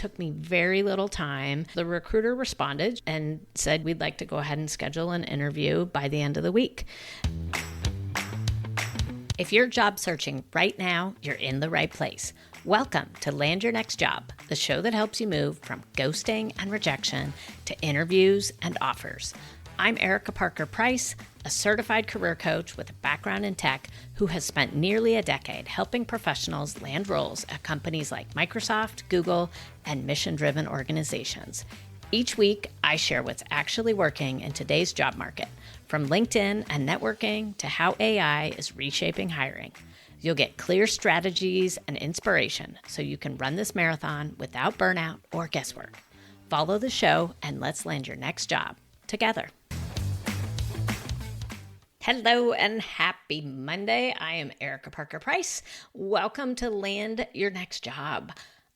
took me very little time. The recruiter responded and said, we'd like to go ahead and schedule an interview by the end of the week. If you're job searching right now, you're in the right place. Welcome to Land Your Next Job, the show that helps you move from ghosting and rejection to interviews and offers. I'm Erica Parker Price, a certified career coach with a background in tech who has spent nearly a decade helping professionals land roles at companies like Microsoft, Google, and mission-driven organizations. Each week, I share what's actually working in today's job market, from LinkedIn and networking to how AI is reshaping hiring. You'll get clear strategies and inspiration so you can run this marathon without burnout or guesswork. Follow the show and let's land your next job together. Hello and happy Monday. I am Erica Parker Price. Welcome to Land Your Next Job.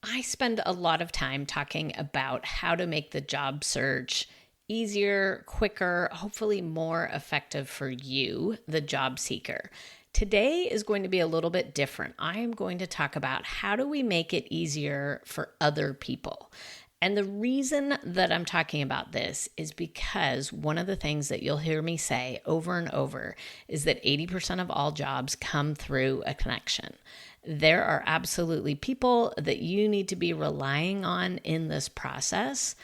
I spend a lot of time talking about how to make the job search easier, quicker, hopefully more effective for you, the job seeker. Today is going to be a little bit different. I am going to talk about how do we make it easier for other people. And the reason that I'm talking about this is because one of the things that you'll hear me say over and over is that 80% of all jobs come through a connection. There are absolutely people that you need to be relying on in this process.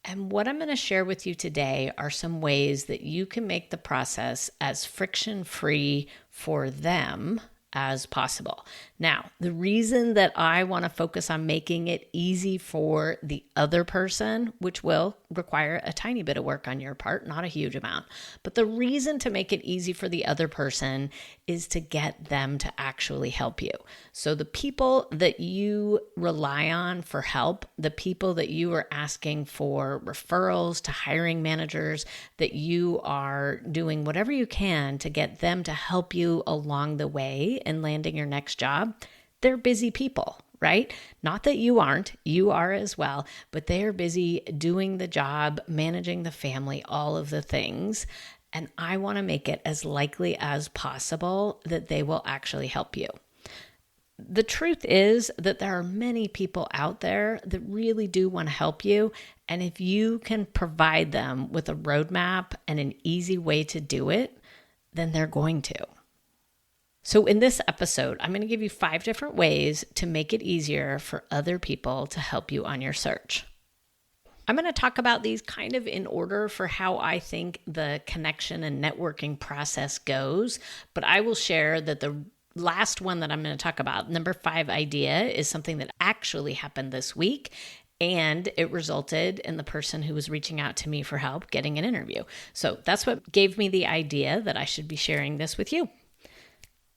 And what I'm going to share with you today are some ways that you can make the process as friction-free for them as possible. Now, the reason that I want to focus on making it easy for the other person, which will require a tiny bit of work on your part, not a huge amount, but the reason to make it easy for the other person is to get them to actually help you. So the people that you rely on for help, the people that you are asking for referrals to hiring managers, that you are doing whatever you can to get them to help you along the way in landing your next job, they're busy people, right? Not that you aren't, you are as well, but they are busy doing the job, managing the family, all of the things. And I want to make it as likely as possible that they will actually help you. The truth is that there are many people out there that really do want to help you. And if you can provide them with a roadmap and an easy way to do it, then they're going to. So in this episode, I'm going to give you 5 different ways to make it easier for other people to help you on your search. I'm going to talk about these kind of in order for how I think the connection and networking process goes, but I will share that the last one that I'm going to talk about, number 5 idea, is something that actually happened this week. And it resulted in the person who was reaching out to me for help getting an interview. So that's what gave me the idea that I should be sharing this with you.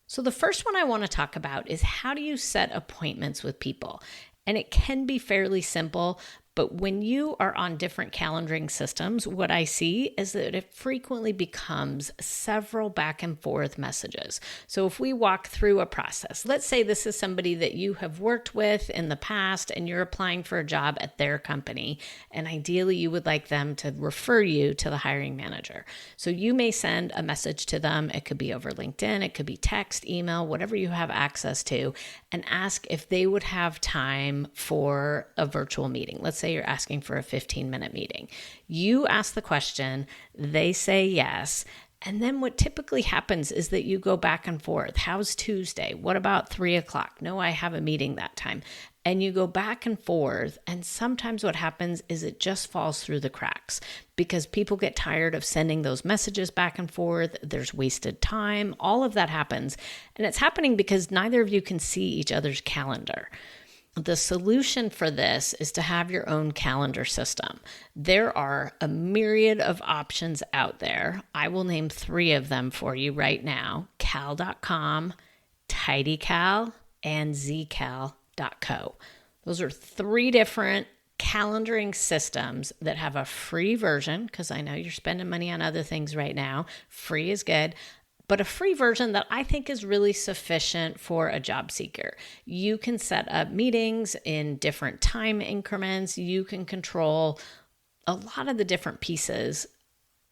So the first one I want to talk about is how do you set appointments with people? And it can be fairly simple, but when you are on different calendaring systems, what I see is that it frequently becomes several back and forth messages. So if we walk through a process, let's say this is somebody that you have worked with in the past and you're applying for a job at their company, and ideally you would like them to refer you to the hiring manager. So you may send a message to them. It could be over LinkedIn, it could be text, email, whatever you have access to, and ask if they would have time for a virtual meeting. Let's say you're asking for a 15-minute meeting. You ask the question, they say yes, and then what typically happens is that you go back and forth. How's Tuesday? What about 3 o'clock? No, I have a meeting that time. And you go back and forth, and sometimes what happens is it just falls through the cracks because people get tired of sending those messages back and forth. There's wasted time. All of that happens, and it's happening because neither of you can see each other's calendar. The solution for this is to have your own calendar system. There are a myriad of options out there. I will name 3 of them for you right now: cal.com, tidycal, and zcal.co. Those are 3 different calendaring systems that have a free version, because I know you're spending money on other things right now. Free is good. But a free version that I think is really sufficient for a job seeker. You can set up meetings in different time increments. You can control a lot of the different pieces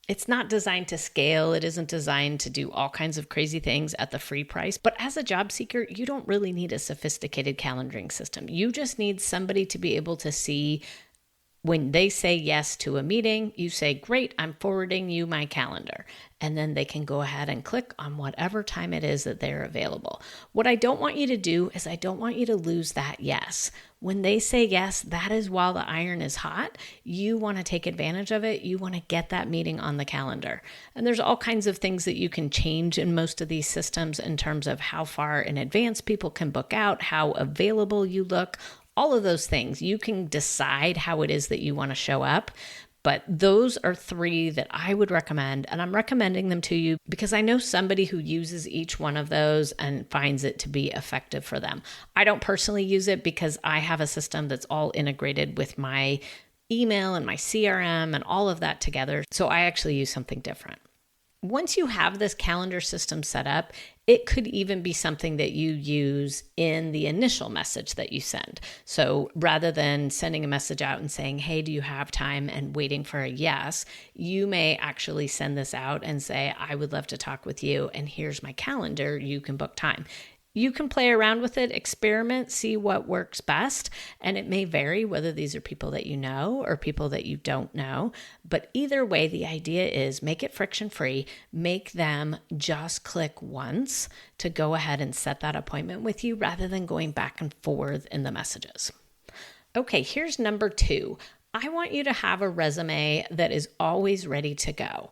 It's not designed to scale. It isn't designed to do all kinds of crazy things at the free price. But as a job seeker, you don't really need a sophisticated calendaring system. You just need somebody to be able to see when they say yes to a meeting, you say, great, I'm forwarding you my calendar. And then they can go ahead and click on whatever time it is that they're available. What I don't want you to do is I don't want you to lose that yes. When they say yes, that is while the iron is hot. You want to take advantage of it. You want to get that meeting on the calendar. And there's all kinds of things that you can change in most of these systems in terms of how far in advance people can book out, how available you look. All of those things, you can decide how it is that you want to show up. But those are 3 that I would recommend. And I'm recommending them to you because I know somebody who uses each one of those and finds it to be effective for them. I don't personally use it because I have a system that's all integrated with my email and my CRM and all of that together. So I actually use something different. Once you have this calendar system set up, it could even be something that you use in the initial message that you send. So rather than sending a message out and saying, hey, do you have time, and waiting for a yes, you may actually send this out and say, I would love to talk with you, and here's my calendar. You can book time. You can play around with it, experiment, see what works best. And it may vary whether these are people that you know or people that you don't know. But either way, the idea is make it friction-free. Make them just click once to go ahead and set that appointment with you rather than going back and forth in the messages. Okay, here's number 2. I want you to have a resume that is always ready to go.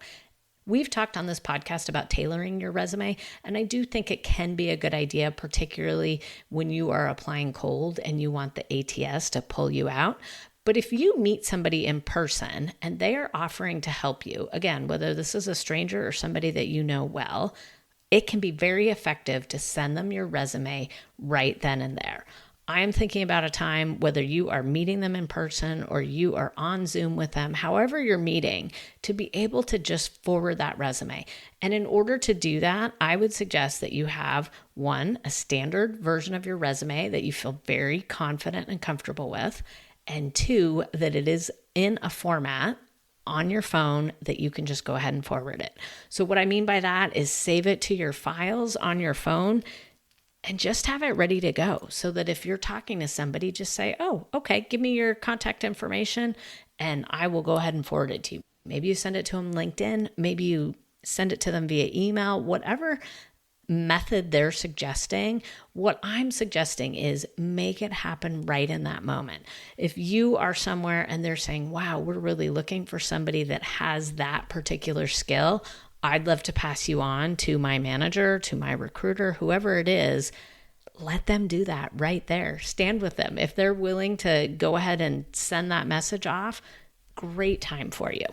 We've talked on this podcast about tailoring your resume, and I do think it can be a good idea, particularly when you are applying cold and you want the ATS to pull you out. But if you meet somebody in person and they are offering to help you, again, whether this is a stranger or somebody that you know well, it can be very effective to send them your resume right then and there. I'm thinking about a time, whether you are meeting them in person or you are on Zoom with them, however you're meeting, to be able to just forward that resume. And in order to do that, I would suggest that you have, 1, a standard version of your resume that you feel very confident and comfortable with, and 2, that it is in a format on your phone that you can just go ahead and forward it. So what I mean by that is save it to your files on your phone and just have it ready to go so that if you're talking to somebody, just say, oh, okay, give me your contact information and I will go ahead and forward it to you. Maybe you send it to them LinkedIn, maybe you send it to them via email, whatever method they're suggesting. What I'm suggesting is make it happen right in that moment. If you are somewhere and they're saying, wow, we're really looking for somebody that has that particular skill, I'd love to pass you on to my manager, to my recruiter, whoever it is. Let them do that right there. Stand with them. If they're willing to go ahead and send that message off, great time for you.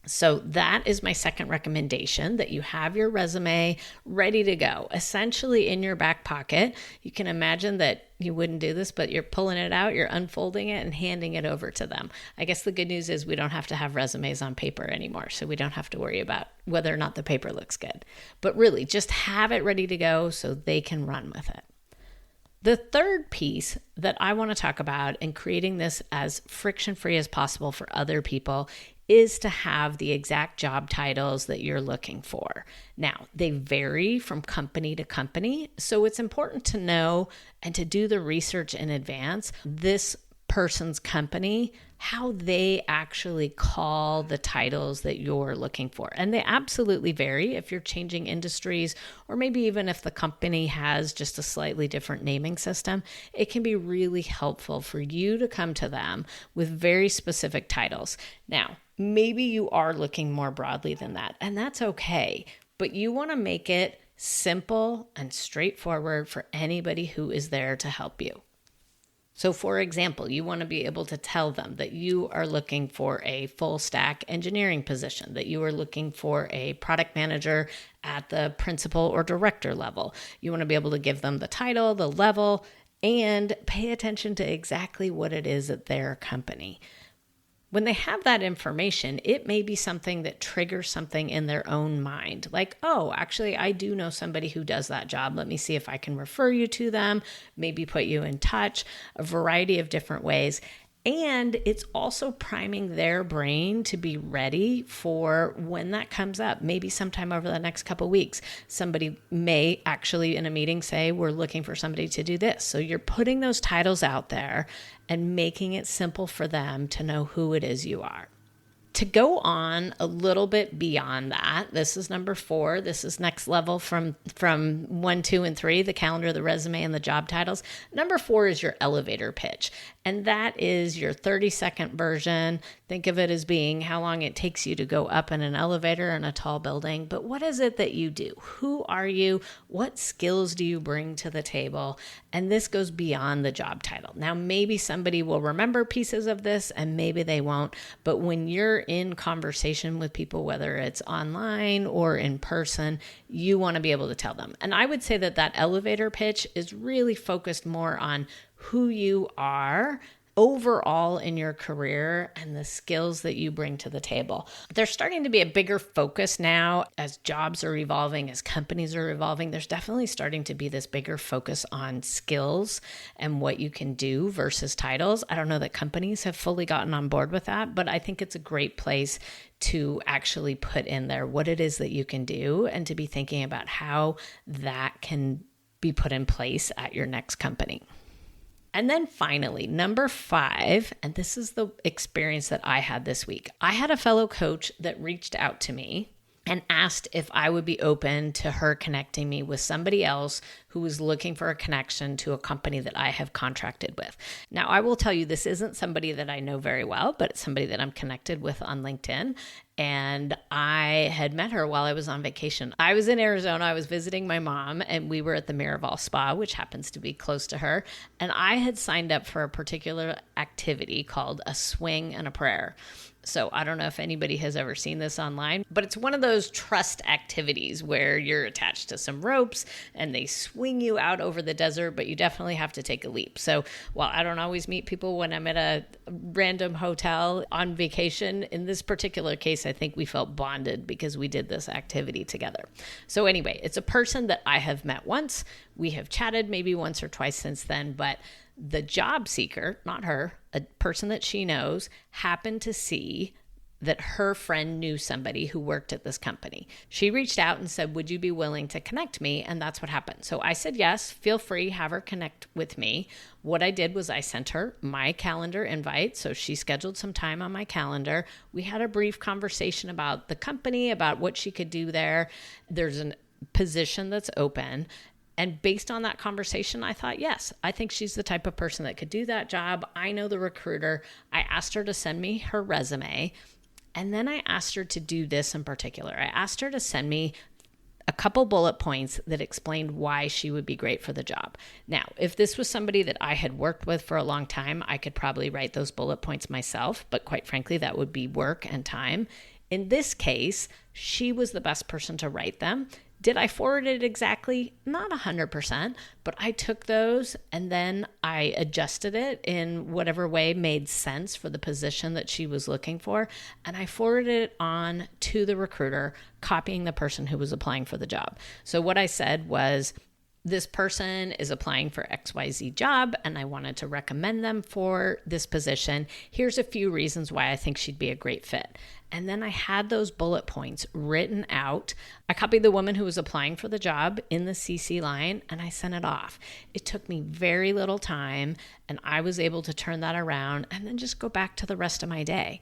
So that is my second recommendation, that you have your resume ready to go, essentially in your back pocket. You can imagine that you wouldn't do this, but you're pulling it out, you're unfolding it and handing it over to them. I guess the good news is we don't have to have resumes on paper anymore, so we don't have to worry about whether or not the paper looks good. But really, just have it ready to go so they can run with it. The third piece that I want to talk about in creating this as friction-free as possible for other people is to have the exact job titles that you're looking for. Now, they vary from company to company, so it's important to know and to do the research in advance. This person's company, how they actually call the titles that you're looking for. And they absolutely vary if you're changing industries, or maybe even if the company has just a slightly different naming system. It can be really helpful for you to come to them with very specific titles. Now, maybe you are looking more broadly than that, and that's okay. But you want to make it simple and straightforward for anybody who is there to help you. So for example, you want to be able to tell them that you are looking for a full stack engineering position, that you are looking for a product manager at the principal or director level. You want to be able to give them the title, the level, and pay attention to exactly what it is at their company. When they have that information, it may be something that triggers something in their own mind. Like, oh, actually, I do know somebody who does that job. Let me see if I can refer you to them, maybe put you in touch, a variety of different ways. And it's also priming their brain to be ready for when that comes up. Maybe sometime over the next couple of weeks, somebody may actually in a meeting say, we're looking for somebody to do this. So you're putting those titles out there and making it simple for them to know who it is you are. To go on a little bit beyond that, this is number 4. This is next level from 1, 2, and 3, the calendar, the resume, and the job titles. Number 4 is your elevator pitch. And that is your 30-second version. Think of it as being how long it takes you to go up in an elevator in a tall building. But what is it that you do? Who are you? What skills do you bring to the table? And this goes beyond the job title. Now, maybe somebody will remember pieces of this and maybe they won't. But when you're in conversation with people, whether it's online or in person, you want to be able to tell them. And I would say that elevator pitch is really focused more on who you are overall in your career and the skills that you bring to the table. There's starting to be a bigger focus now as jobs are evolving, as companies are evolving. There's definitely starting to be this bigger focus on skills and what you can do versus titles. I don't know that companies have fully gotten on board with that, but I think it's a great place to actually put in there what it is that you can do and to be thinking about how that can be put in place at your next company. And then finally, number 5, and this is the experience that I had this week. I had a fellow coach that reached out to me and asked if I would be open to her connecting me with somebody else who was looking for a connection to a company that I have contracted with. Now, I will tell you, this isn't somebody that I know very well, but it's somebody that I'm connected with on LinkedIn. And I had met her while I was on vacation. I was in Arizona. I was visiting my mom, and we were at the Miraval Spa, which happens to be close to her. And I had signed up for a particular activity called a swing and a prayer. So I don't know if anybody has ever seen this online, but it's one of those trust activities where you're attached to some ropes and they swing you out over the desert, but you definitely have to take a leap. So while I don't always meet people when I'm at a random hotel on vacation, in this particular case, I think we felt bonded because we did this activity together. So anyway, it's a person that I have met once. We have chatted maybe once or twice since then, but the job seeker, not her, a person that she knows, happened to see that her friend knew somebody who worked at this company. She reached out and said, would you be willing to connect me? And that's what happened. So I said, yes, feel free, have her connect with me. What I did was I sent her my calendar invite. So she scheduled some time on my calendar. We had a brief conversation about the company, about what she could do there. There's a position that's open. And based on that conversation, I thought, yes, I think she's the type of person that could do that job. I know the recruiter. I asked her to send me her resume. And then I asked her to do this in particular. I asked her to send me a couple bullet points that explained why she would be great for the job. Now, if this was somebody that I had worked with for a long time, I could probably write those bullet points myself. But quite frankly, that would be work and time. In this case, she was the best person to write them. Did I forward it exactly? Not 100%, but I took those and then I adjusted it in whatever way made sense for the position that she was looking for. And I forwarded it on to the recruiter, copying the person who was applying for the job. So what I said was, this person is applying for XYZ job and I wanted to recommend them for this position. Here's a few reasons why I think she'd be a great fit. And then I had those bullet points written out. I copied the woman who was applying for the job in the CC line and I sent it off. It took me very little time and I was able to turn that around and then just go back to the rest of my day.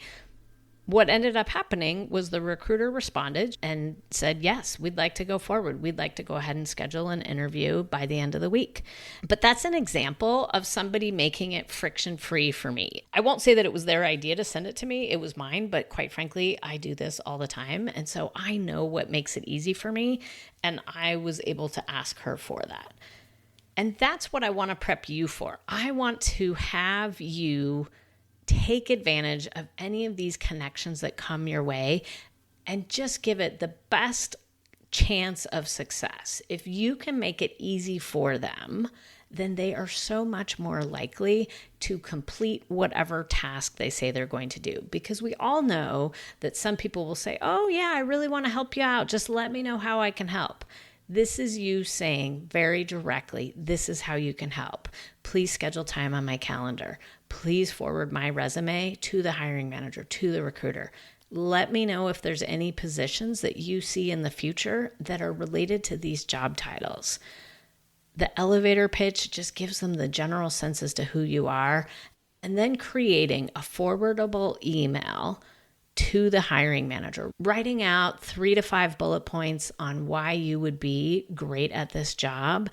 What ended up happening was the recruiter responded and said, yes, we'd like to go forward. We'd like to go ahead and schedule an interview by the end of the week. But that's an example of somebody making it friction-free for me. I won't say that it was their idea to send it to me. It was mine, but quite frankly, I do this all the time. And so I know what makes it easy for me. And I was able to ask her for that. And that's what I want to prep you for. I want to have you take advantage of any of these connections that come your way and just give it the best chance of success. If you can make it easy for them, then they are so much more likely to complete whatever task they say they're going to do. Because we all know that some people will say, oh yeah, I really want to help you out. Just let me know how I can help. This is you saying very directly, this is how you can help. Please schedule time on my calendar. please forward my resume to the hiring manager, to the recruiter. Let me know if there's any positions that you see in the future that are related to these job titles. The elevator pitch just gives them the general sense as to who you are, and then creating a forwardable email to the hiring manager, writing out 3 to 5 bullet points on why you would be great at this job.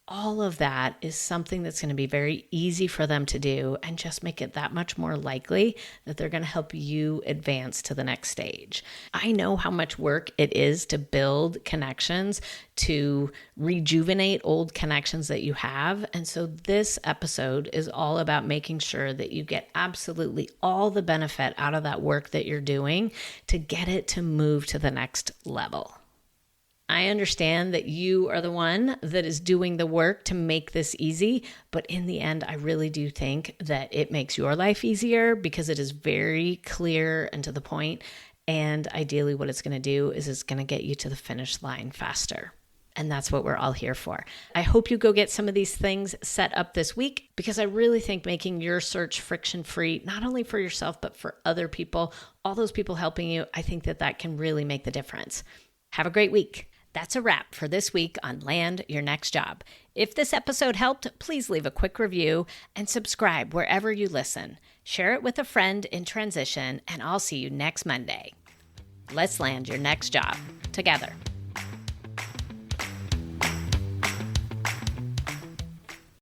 All of that is something that's going to be very easy for them to do and just make it that much more likely that they're going to help you advance to the next stage. I know how much work it is to build connections, to rejuvenate old connections that you have. And so this episode is all about making sure that you get absolutely all the benefit out of that work that you're doing to get it to move to the next level. I understand that you are the one that is doing the work to make this easy, but in the end, I really do think that it makes your life easier because it is very clear and to the point. And ideally, what it's going to do is it's going to get you to the finish line faster. And that's what we're all here for. I hope you go get some of these things set up this week because I really think making your search friction-free, not only for yourself, but for other people, all those people helping you, I think that that can really make the difference. Have a great week. That's a wrap for this week on Land Your Next Job. If this episode helped, please leave a quick review and subscribe wherever you listen. Share it with a friend in transition, and I'll see you next Monday. Let's land your next job together.